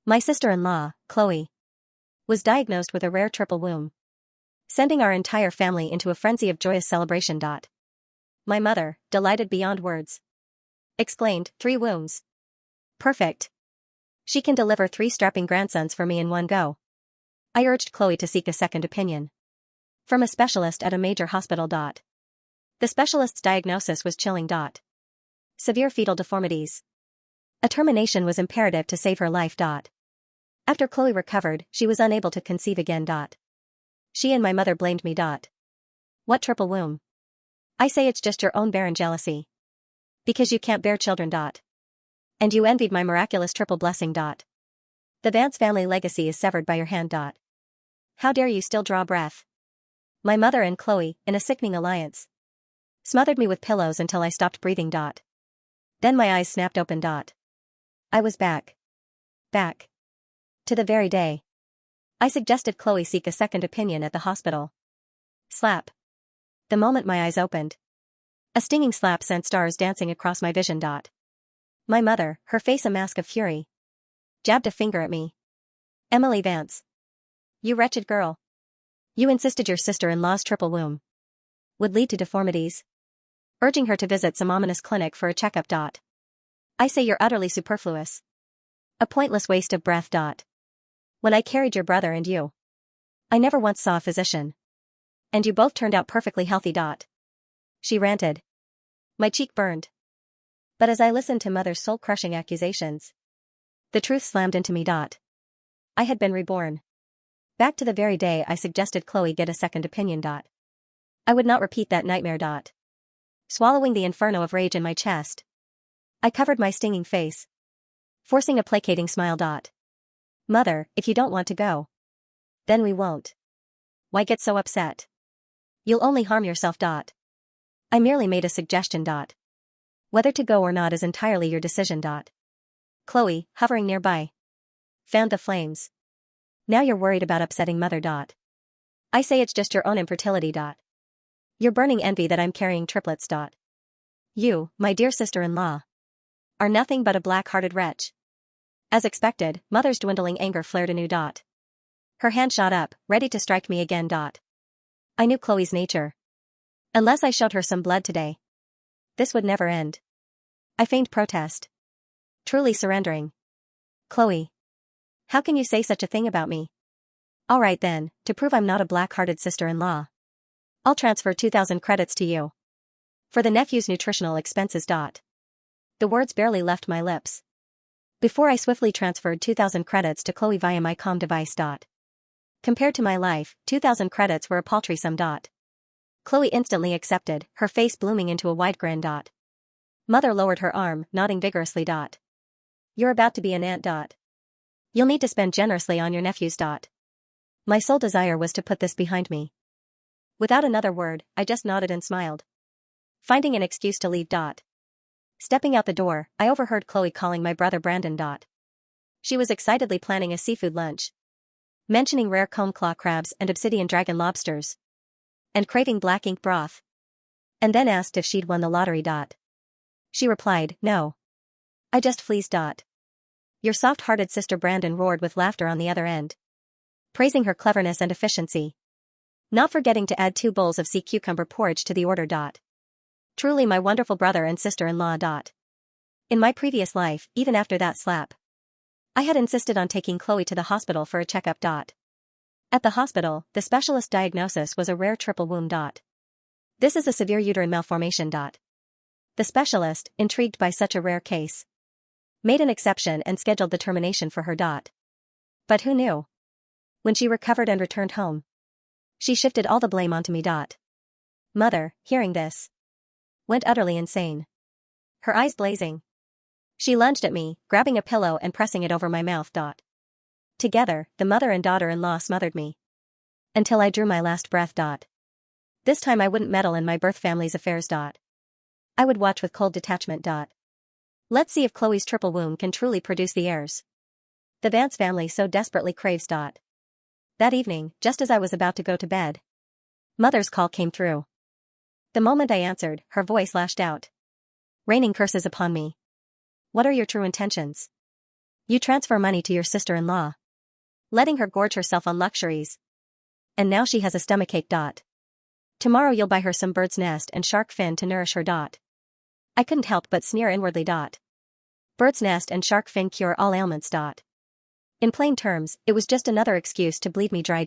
My sister-in-law, Chloe, was diagnosed with a rare triple womb, sending our entire family into a frenzy of joyous celebration. My mother, delighted beyond words, exclaimed, 3 wombs. Perfect. She can deliver 3 strapping grandsons for me in one go. I urged Chloe to seek a second opinion from a specialist at a major hospital. The specialist's diagnosis was chilling. Severe fetal deformities. A termination was imperative to save her life. After Chloe recovered, she was unable to conceive again. She and my mother blamed me. What triple womb? I say it's just your own barren jealousy. Because you can't bear children. And you envied my miraculous triple blessing. The Vance family legacy is severed by your hand. How dare you still draw breath? My mother and Chloe, in a sickening alliance, smothered me with pillows until I stopped breathing. Then my eyes snapped open. I was back. Back. To the very day I suggested Chloe seek a second opinion at the hospital. Slap. The moment my eyes opened, a stinging slap sent stars dancing across my vision. My mother, her face a mask of fury, jabbed a finger at me. Emily Vance. You wretched girl. You insisted your sister-in-law's triple womb would lead to deformities, urging her to visit some ominous clinic for a checkup. I say you're utterly superfluous. A pointless waste of breath. When I carried your brother and you, I never once saw a physician. And you both turned out perfectly healthy. She ranted. My cheek burned. But as I listened to mother's soul-crushing accusations, the truth slammed into me. I had been reborn. Back to the very day I suggested Chloe get a second opinion. I would not repeat that nightmare. Swallowing the inferno of rage in my chest, I covered my stinging face, forcing a placating smile. Mother, if you don't want to go, then we won't. Why get so upset? You'll only harm yourself. I merely made a suggestion. Whether to go or not is entirely your decision. Chloe, hovering nearby, fanned the flames. Now you're worried about upsetting mother. I say it's just your own infertility. Your burning envy that I'm carrying triplets. You, my dear sister-in-law, are nothing but a black-hearted wretch. As expected, mother's dwindling anger flared anew. Her hand shot up, ready to strike me again. I knew Chloe's nature. Unless I showed her some blood today, this would never end. I feigned protest, truly surrendering. Chloe, how can you say such a thing about me? All right then, to prove I'm not a black-hearted sister-in-law, I'll transfer 2,000 credits to you for the nephew's nutritional expenses. The words barely left my lips before I swiftly transferred 2,000 credits to Chloe via my comm device. Compared to my life, 2,000 credits were a paltry sum. Chloe instantly accepted, her face blooming into a wide grin. Mother lowered her arm, nodding vigorously. You're about to be an aunt. You'll need to spend generously on your nephews. My sole desire was to put this behind me. Without another word, I just nodded and smiled, finding an excuse to leave. Stepping out the door, I overheard Chloe calling my brother Brandon. She was excitedly planning a seafood lunch, mentioning rare comb claw crabs and obsidian dragon lobsters, and craving black ink broth. And then asked if she'd won the lottery. She replied, no. I just fleeced. Your soft-hearted sister. Brandon roared with laughter on the other end, praising her cleverness and efficiency, not forgetting to add 2 bowls of sea cucumber porridge to the order. Truly my wonderful brother and sister-in-law. In my previous life, even after that slap, I had insisted on taking Chloe to the hospital for a checkup. At the hospital, the specialist diagnosis was a rare triple womb. This is a severe uterine malformation. The specialist, intrigued by such a rare case, made an exception and scheduled the termination for her. But who knew? When she recovered and returned home, she shifted all the blame onto me. Mother, hearing this, went utterly insane. Her eyes blazing, she lunged at me, grabbing a pillow and pressing it over my mouth. Together, the mother and daughter-in-law smothered me until I drew my last breath. This time I wouldn't meddle in my birth family's affairs. I would watch with cold detachment. Let's see if Chloe's triple womb can truly produce the heirs the Vance family so desperately craves. That evening, just as I was about to go to bed, mother's call came through. The moment I answered, her voice lashed out, raining curses upon me. What are your true intentions? You transfer money to your sister-in-law, letting her gorge herself on luxuries. And now she has a stomachache. Tomorrow you'll buy her some bird's nest and shark fin to nourish her. I couldn't help but sneer inwardly. Bird's nest and shark fin cure all ailments. In plain terms, it was just another excuse to bleed me dry.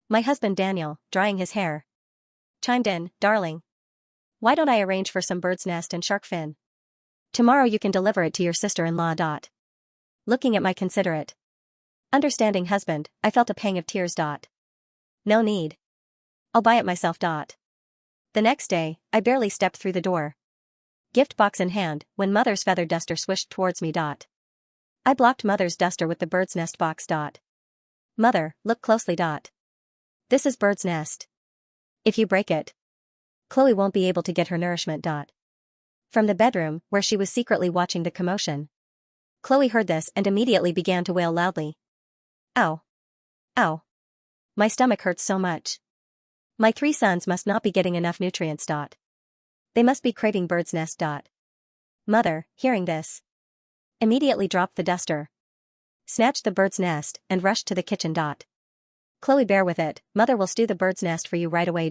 My husband Daniel, drying his hair, chimed in, darling, why don't I arrange for some bird's nest and shark fin? Tomorrow you can deliver it to your sister-in-law. Looking at my considerate, understanding husband, I felt a pang of tears. No need. I'll buy it myself. The next day, I barely stepped through the door, gift box in hand, when Mother's feather duster swished towards me. I blocked Mother's duster with the bird's nest box. Mother, look closely. This is bird's nest. If you break it, Chloe won't be able to get her nourishment. From the bedroom, where she was secretly watching the commotion, Chloe heard this and immediately began to wail loudly. Ow. Ow. My stomach hurts so much. My 3 sons must not be getting enough nutrients. They must be craving bird's nest. Mother, hearing this, immediately dropped the duster, snatched the bird's nest, and rushed to the kitchen. Chloe, bear with it, Mother will stew the bird's nest for you right away.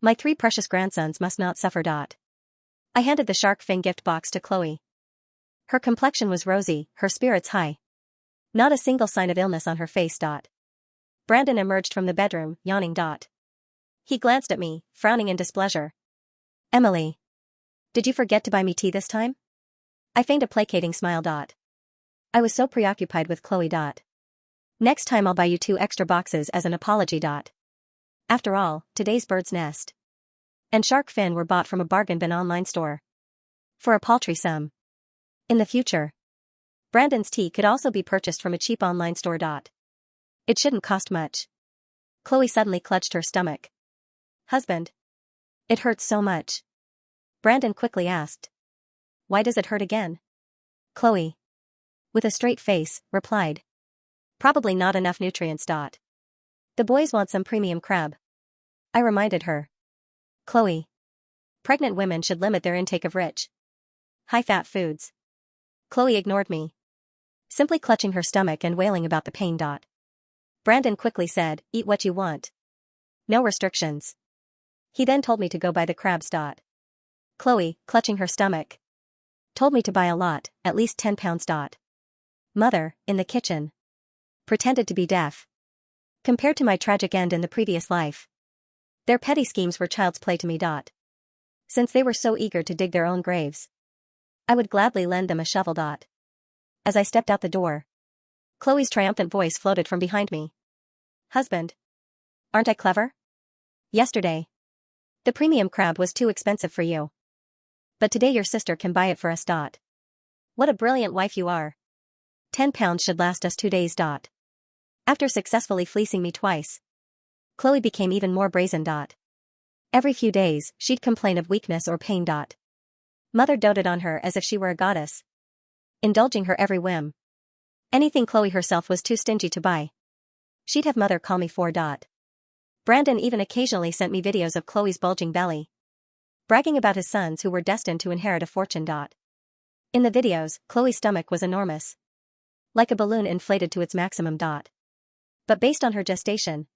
My 3 precious grandsons must not suffer. I handed the shark fin gift box to Chloe. Her complexion was rosy, her spirits high. Not a single sign of illness on her face. Brandon emerged from the bedroom, yawning. He glanced at me, frowning in displeasure. Emily, did you forget to buy me tea this time? I feigned a placating smile. I was so preoccupied with Chloe. Next time I'll buy you 2 extra boxes as an apology. After all, today's bird's nest and shark fin were bought from a bargain bin online store for a paltry sum. In the future, Brandon's tea could also be purchased from a cheap online store. It shouldn't cost much. Chloe suddenly clutched her stomach. Husband, it hurts so much. Brandon quickly asked. Why does it hurt again? Chloe, with a straight face, replied. Probably not enough nutrients. The boys want some premium crab. I reminded her. Chloe, pregnant women should limit their intake of rich, high-fat foods. Chloe ignored me, simply clutching her stomach and wailing about the pain. Brandon quickly said, eat what you want. No restrictions. He then told me to go buy the crabs. Chloe, clutching her stomach, told me to buy a lot, at least 10 pounds. Mother, in the kitchen, pretended to be deaf. Compared to my tragic end in the previous life, their petty schemes were child's play to me. Since they were so eager to dig their own graves, I would gladly lend them a shovel. As I stepped out the door, Chloe's triumphant voice floated from behind me. Husband, aren't I clever? Yesterday, the premium crab was too expensive for you, but today your sister can buy it for us. What a brilliant wife you are. 10 pounds should last us 2 days. After successfully fleecing me twice, Chloe became even more brazen. Every few days, she'd complain of weakness or pain. Mother doted on her as if she were a goddess, indulging her every whim. Anything Chloe herself was too stingy to buy, she'd have Mother call me for. Brandon even occasionally sent me videos of Chloe's bulging belly, bragging about his sons who were destined to inherit a fortune. In the videos, Chloe's stomach was enormous, like a balloon inflated to its maximum. But based on her gestation,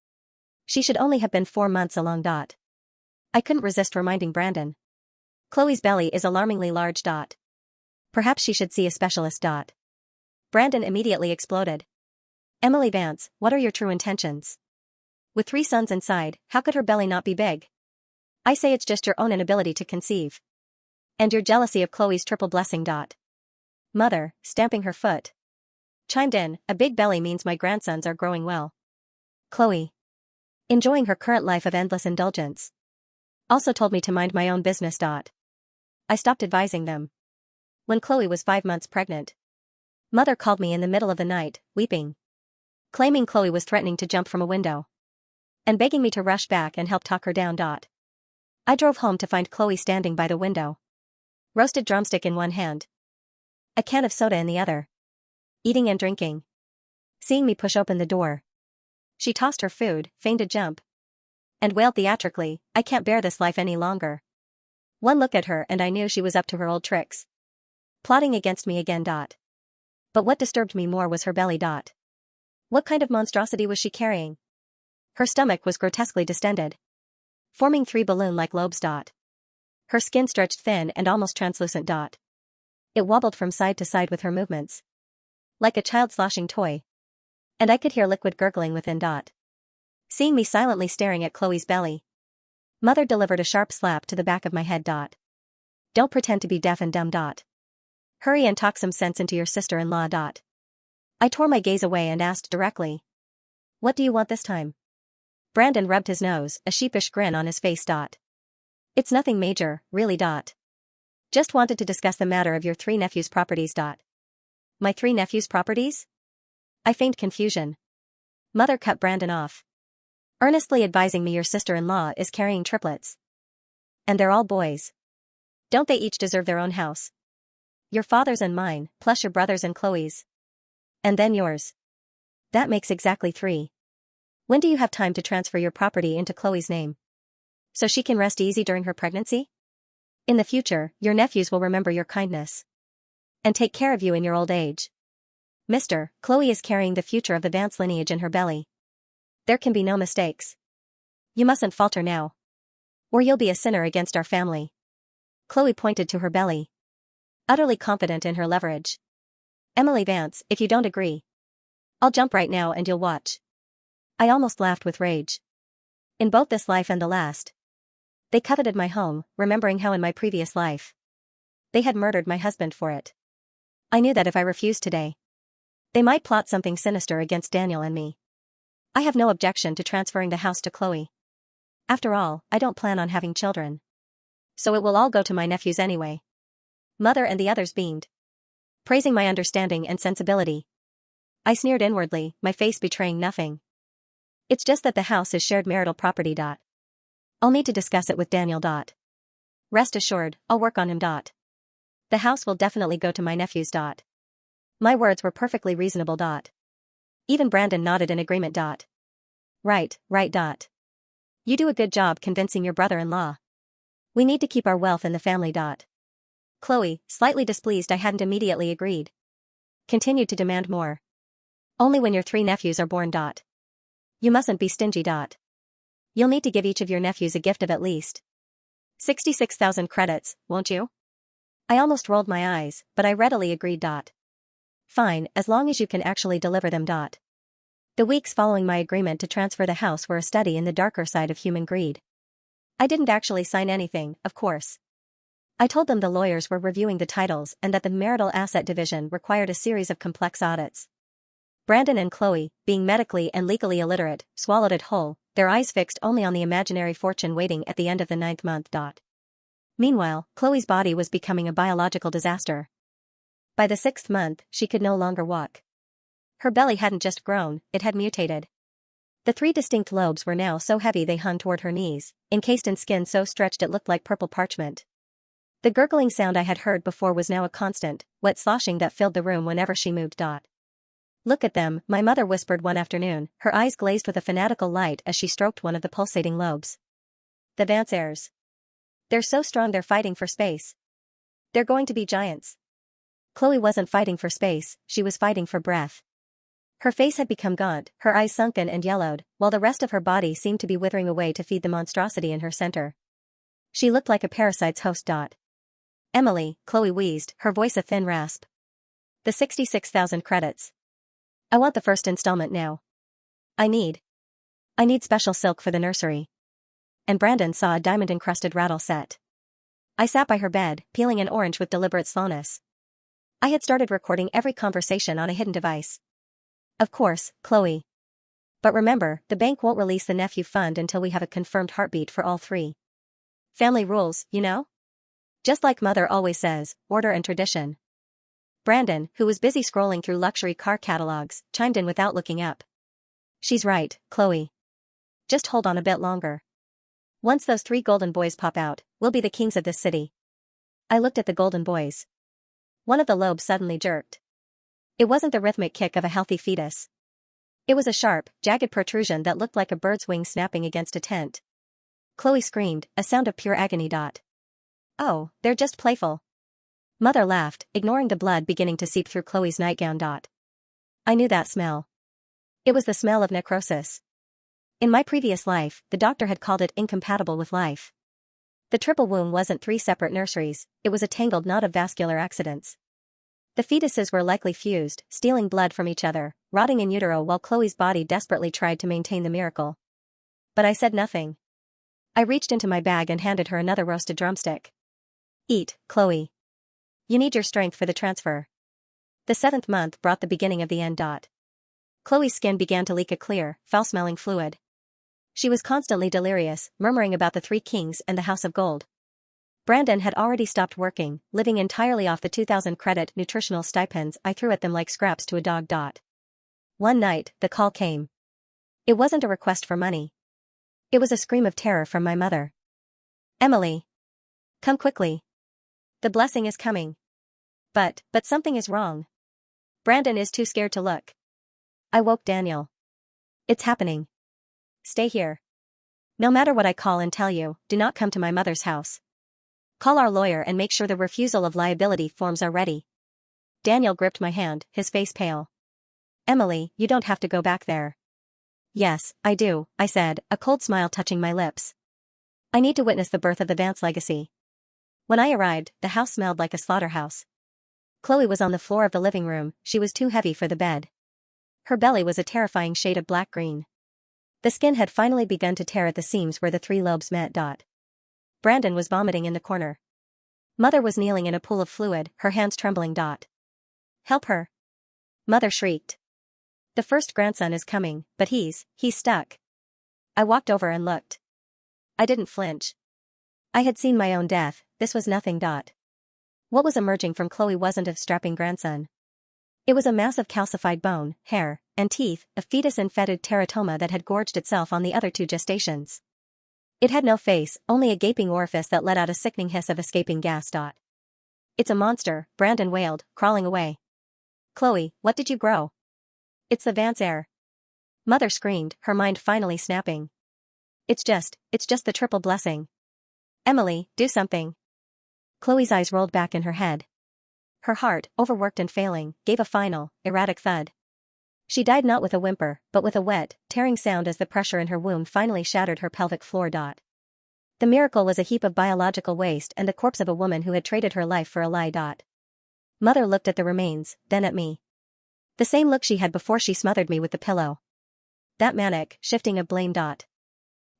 she should only have been 4 months along. I couldn't resist reminding Brandon. Chloe's belly is alarmingly large. Perhaps she should see a specialist. Brandon immediately exploded. Emily Vance, what are your true intentions? With 3 sons inside, how could her belly not be big? I say it's just your own inability to conceive, and your jealousy of Chloe's triple blessing. Mother, stamping her foot, chimed in, a big belly means my grandsons are growing well. Chloe, enjoying her current life of endless indulgence, also told me to mind my own business. I stopped advising them. When Chloe was 5 months pregnant, Mother called me in the middle of the night, weeping, claiming Chloe was threatening to jump from a window, and begging me to rush back and help talk her down. I drove home to find Chloe standing by the window, roasted drumstick in one hand, a can of soda in the other, eating and drinking. Seeing me push open the door, she tossed her food, feigned a jump, and wailed theatrically, I can't bear this life any longer. One look at her and I knew she was up to her old tricks, plotting against me again. But what disturbed me more was her belly. What kind of monstrosity was she carrying? Her stomach was grotesquely distended, forming 3 balloon-like lobes. Her skin stretched thin and almost translucent. It wobbled from side to side with her movements, like a child sloshing toy. And I could hear liquid gurgling within. Seeing me silently staring at Chloe's belly, Mother delivered a sharp slap to the back of my head. Don't pretend to be deaf and dumb. Hurry and talk some sense into your sister-in-law. I tore my gaze away and asked directly, "What do you want this time?" Brandon rubbed his nose, a sheepish grin on his face. "It's nothing major, really. Just wanted to discuss the matter of your 3 nephews' properties. My 3 nephews' properties? I feigned confusion. Mother cut Brandon off, earnestly advising me your sister-in-law is carrying triplets. And they're all boys. Don't they each deserve their own house? Your father's and mine, plus your brother's and Chloe's. And then yours. That makes exactly 3. When do you have time to transfer your property into Chloe's name, so she can rest easy during her pregnancy? In the future, your nephews will remember your kindness and take care of you in your old age. Mister, Chloe is carrying the future of the Vance lineage in her belly. There can be no mistakes. You mustn't falter now, or you'll be a sinner against our family." Chloe pointed to her belly, utterly confident in her leverage. "Emily Vance, if you don't agree, I'll jump right now and you'll watch." I almost laughed with rage. In both this life and the last, they coveted my home, remembering how in my previous life they had murdered my husband for it. I knew that if I refused today, they might plot something sinister against Daniel and me. I have no objection to transferring the house to Chloe. After all, I don't plan on having children, so it will all go to my nephews anyway. Mother and the others beamed, praising my understanding and sensibility. I sneered inwardly, my face betraying nothing. It's just that the house is shared marital property. I'll need to discuss it with Daniel. Rest assured, I'll work on him. The house will definitely go to my nephews. My words were perfectly reasonable. Even Brandon nodded in agreement. Right. You do a good job convincing your brother-in-law. We need to keep our wealth in the family. Chloe, slightly displeased I hadn't immediately agreed, continued to demand more. Only when your 3 nephews are born. You mustn't be stingy. You'll need to give each of your nephews a gift of at least 66,000 credits, won't you? I almost rolled my eyes, but I readily agreed. Fine, as long as you can actually deliver them. The weeks following my agreement to transfer the house were a study in the darker side of human greed. I didn't actually sign anything, of course. I told them the lawyers were reviewing the titles and that the marital asset division required a series of complex audits. Brandon and Chloe, being medically and legally illiterate, swallowed it whole, their eyes fixed only on the imaginary fortune waiting at the end of the 9th month. Meanwhile, Chloe's body was becoming a biological disaster. By the 6th month, she could no longer walk. Her belly hadn't just grown, it had mutated. The 3 distinct lobes were now so heavy they hung toward her knees, encased in skin so stretched it looked like purple parchment. The gurgling sound I had heard before was now a constant, wet sloshing that filled the room whenever she moved. "Look at them," my mother whispered one afternoon, her eyes glazed with a fanatical light as she stroked one of the pulsating lobes. "The Vance heirs. They're so strong they're fighting for space. They're going to be giants." Chloe wasn't fighting for space, she was fighting for breath. Her face had become gaunt, her eyes sunken and yellowed, while the rest of her body seemed to be withering away to feed the monstrosity in her center. She looked like a parasite's host. "Emily," Chloe wheezed, her voice a thin rasp. "The 66,000 credits. I want the first installment now. I need special silk for the nursery." And Brandon saw a diamond-encrusted rattle set. I sat by her bed, peeling an orange with deliberate slowness. I had started recording every conversation on a hidden device. "Of course, Chloe. But remember, the bank won't release the nephew fund until we have a confirmed heartbeat for all 3. Family rules, you know? Just like Mother always says, order and tradition." Brandon, who was busy scrolling through luxury car catalogs, chimed in without looking up. "She's right, Chloe. Just hold on a bit longer. Once those 3 golden boys pop out, we'll be the kings of this city." I looked at the golden boys. One of the lobes suddenly jerked. It wasn't the rhythmic kick of a healthy fetus. It was a sharp, jagged protrusion that looked like a bird's wing snapping against a tent. Chloe screamed, a sound of pure agony. "Oh, they're just playful. Mother laughed, ignoring the blood beginning to seep through Chloe's nightgown. I knew that smell. It was the smell of necrosis. In my previous life, the doctor had called it incompatible with life. The triple womb wasn't 3 separate nurseries, it was a tangled knot of vascular accidents. The fetuses were likely fused, stealing blood from each other, rotting in utero while Chloe's body desperately tried to maintain the miracle. But I said nothing. I reached into my bag and handed her another roasted drumstick. Eat, Chloe. You need your strength for the transfer. The 7th month brought the beginning of the end. Chloe's skin began to leak a clear, foul-smelling fluid. She was constantly delirious, murmuring about the 3 kings and the House of Gold. Brandon had already stopped working, living entirely off the 2,000 credit nutritional stipends I threw at them like scraps to a dog. One night, the call came. It wasn't a request for money. It was a scream of terror from my mother. Emily. Come quickly. The blessing is coming. But something is wrong. Brandon is too scared to look. I woke Daniel. It's happening. Stay here. No matter what I call and tell you, do not come to my mother's house. Call our lawyer and make sure the refusal of liability forms are ready. Daniel gripped my hand, his face pale. Emily, you don't have to go back there. Yes, I do, I said, a cold smile touching my lips. I need to witness the birth of the Vance legacy. When I arrived, the house smelled like a slaughterhouse. Chloe was on the floor of the living room, she was too heavy for the bed. Her belly was a terrifying shade of black-green. The skin had finally begun to tear at the seams where the 3 lobes met. Brandon was vomiting in the corner. Mother was kneeling in a pool of fluid, her hands trembling. Help her. Mother shrieked. The first grandson is coming, but he's stuck. I walked over and looked. I didn't flinch. I had seen my own death, this was nothing. What was emerging from Chloe wasn't a strapping grandson. It was a mass of calcified bone, hair, and teeth, a fetus in fetid teratoma that had gorged itself on the other 2 gestations. It had no face, only a gaping orifice that let out a sickening hiss of escaping gas. It's a monster, Brandon wailed, crawling away. Chloe, what did you grow? It's the Vance heir. Mother screamed, her mind finally snapping. It's just the triple blessing. Emily, do something. Chloe's eyes rolled back in her head. Her heart, overworked and failing, gave a final, erratic thud. She died not with a whimper, but with a wet, tearing sound as the pressure in her womb finally shattered her pelvic floor. The miracle was a heap of biological waste and the corpse of a woman who had traded her life for a lie. Mother looked at the remains, then at me. The same look she had before she smothered me with the pillow. That manic, shifting of blame.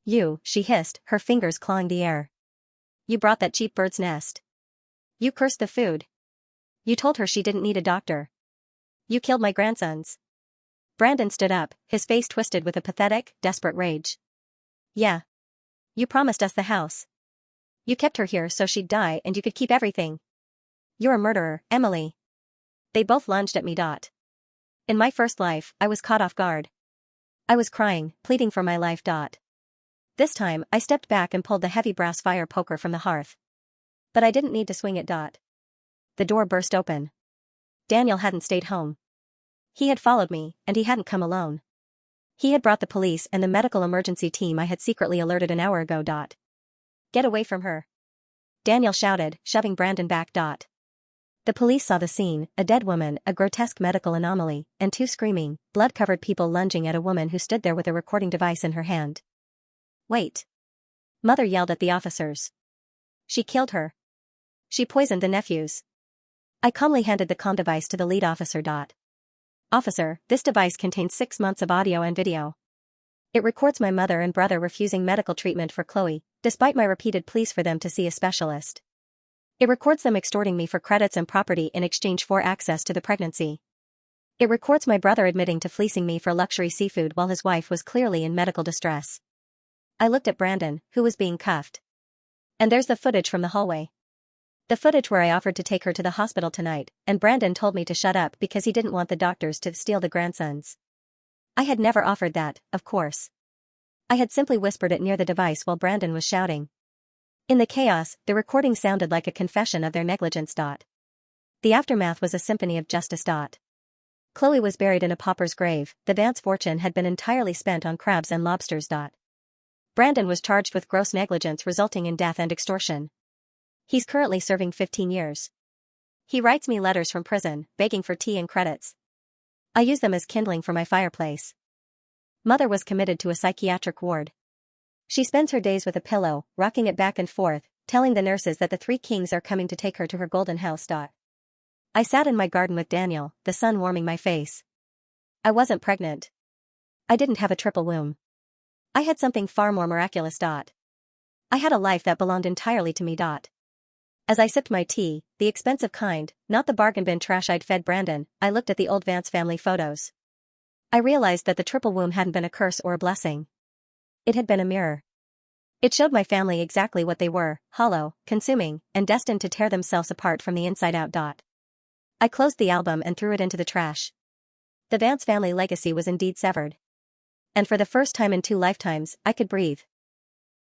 You, she hissed, her fingers clawing the air. You brought that cheap bird's nest. You cursed the food. You told her she didn't need a doctor. You killed my grandsons. Brandon stood up, his face twisted with a pathetic, desperate rage. Yeah. You promised us the house. You kept her here so she'd die and you could keep everything. You're a murderer, Emily. They both lunged at me. In my first life, I was caught off guard. I was crying, pleading for my life. This time, I stepped back and pulled the heavy brass fire poker from the hearth. But I didn't need to swing it. The door burst open. Daniel hadn't stayed home. He had followed me, and he hadn't come alone. He had brought the police and the medical emergency team I had secretly alerted an hour ago. Get away from her. Daniel shouted, shoving Brandon back. The police saw the scene, a dead woman, a grotesque medical anomaly, and 2 screaming, blood-covered people lunging at a woman who stood there with a recording device in her hand. Wait. Mother yelled at the officers. She killed her. She poisoned the nephews. I calmly handed the comm device to the lead officer. Officer, this device contains 6 months of audio and video. It records my mother and brother refusing medical treatment for Chloe, despite my repeated pleas for them to see a specialist. It records them extorting me for credits and property in exchange for access to the pregnancy. It records my brother admitting to fleecing me for luxury seafood while his wife was clearly in medical distress. I looked at Brandon, who was being cuffed. And there's the footage from the hallway. The footage where I offered to take her to the hospital tonight, and Brandon told me to shut up because he didn't want the doctors to steal the grandsons. I had never offered that, of course. I had simply whispered it near the device while Brandon was shouting. In the chaos, the recording sounded like a confession of their negligence. The aftermath was a symphony of justice. Chloe was buried in a pauper's grave, the Vance fortune had been entirely spent on crabs and lobsters. Brandon was charged with gross negligence resulting in death and extortion. He's currently serving 15 years. He writes me letters from prison, begging for tea and credits. I use them as kindling for my fireplace. Mother was committed to a psychiatric ward. She spends her days with a pillow, rocking it back and forth, telling the nurses that the three kings are coming to take her to her golden house. I sat in my garden with Daniel, the sun warming my face. I wasn't pregnant. I didn't have a triple womb. I had something far more miraculous. I had a life that belonged entirely to me. As I sipped my tea, the expensive kind, not the bargain bin trash I'd fed Brandon, I looked at the old Vance family photos. I realized that the triple womb hadn't been a curse or a blessing. It had been a mirror. It showed my family exactly what they were: hollow, consuming, and destined to tear themselves apart from the inside out. I closed the album and threw it into the trash. The Vance family legacy was indeed severed. And for the first time in 2 lifetimes, I could breathe.